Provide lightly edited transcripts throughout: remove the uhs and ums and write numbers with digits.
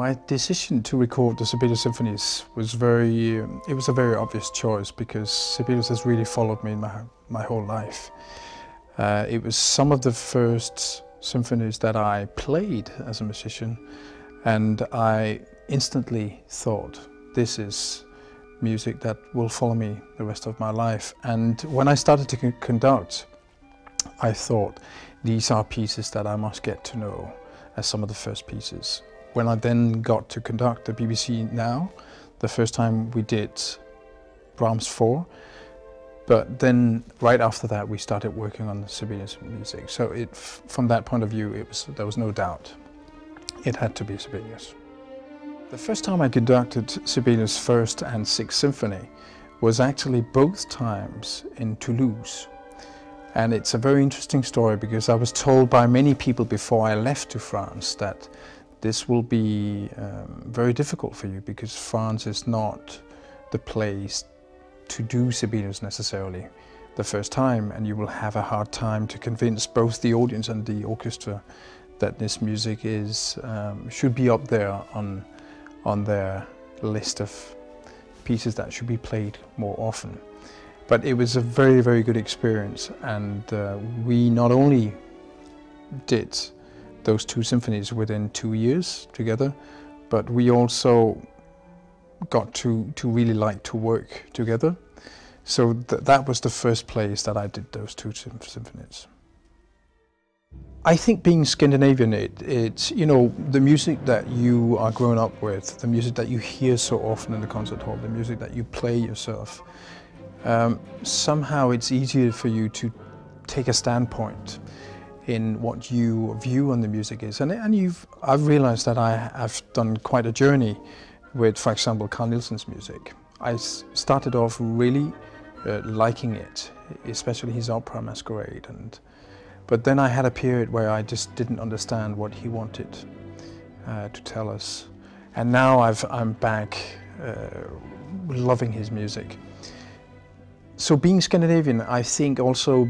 My decision to record the Sibelius Symphonies was it was a very obvious choice because Sibelius has really followed me in my whole life. It was some of the first symphonies that I played as a musician, and I instantly thought, this is music that will follow me the rest of my life. And when I started to conduct, I thought, these are pieces that I must get to know as some of the first pieces. When I then got to conduct the BBC Now, the first time we did Proms 4, but then right after that we started working on the Sibelius music. So from that point of view, there was no doubt. It had to be Sibelius. The first time I conducted Sibelius' First and Sixth Symphony was actually both times in Toulouse. And it's a very interesting story because I was told by many people before I left to France that this will be very difficult for you because France is not the place to do Sibelius necessarily the first time, and you will have a hard time to convince both the audience and the orchestra that this music should be up there on their list of pieces that should be played more often. But it was a very, very good experience, and we not only did those two symphonies within 2 years together, but we also got to really like to work together. So that was the first place that I did those two symphonies. I think being Scandinavian, it's, you know, the music that you are grown up with, the music that you hear so often in the concert hall, the music that you play yourself, somehow it's easier for you to take a standpoint in what your view on the music is. And I've realized that I've done quite a journey with, for example, Carl Nielsen's music. I started off really liking it, especially his opera Masquerade. But then I had a period where I just didn't understand what he wanted to tell us. And now I'm back loving his music. So being Scandinavian, I think also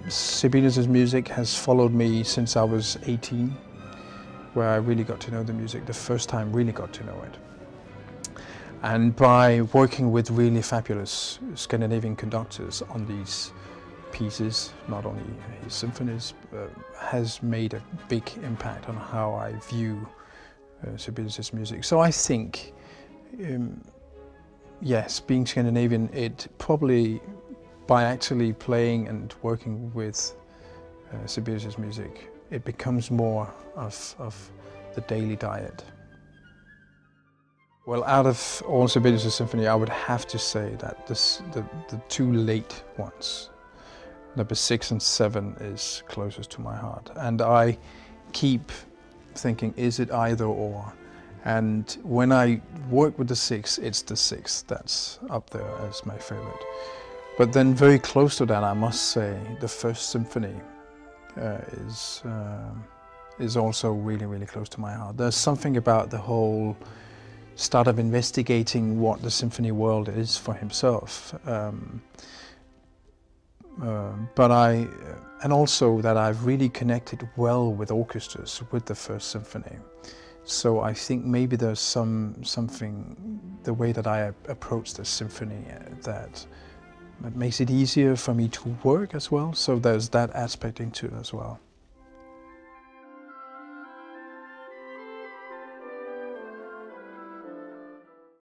Sibelius' music has followed me since I was 18, where I really got to know the music, the first time really got to know it. And by working with really fabulous Scandinavian conductors on these pieces, not only his symphonies, has made a big impact on how I view Sibelius' music. So I think, yes, being Scandinavian, it probably, by actually playing and working with Sibelius' music, it becomes more of the daily diet. Well, out of all Sibelius' symphony, I would have to say that the two late ones, number 6 and 7, is closest to my heart. And I keep thinking, is it either or? And when I work with the 6, it's the 6 that's up there as my favorite. But then very close to that, I must say, the First Symphony is also really, really close to my heart. There's something about the whole start of investigating what the symphony world is for himself. And also that I've really connected well with orchestras with the First Symphony. So I think maybe there's something, the way that I approach the symphony that makes it easier for me to work as well. So there's that aspect into it as well.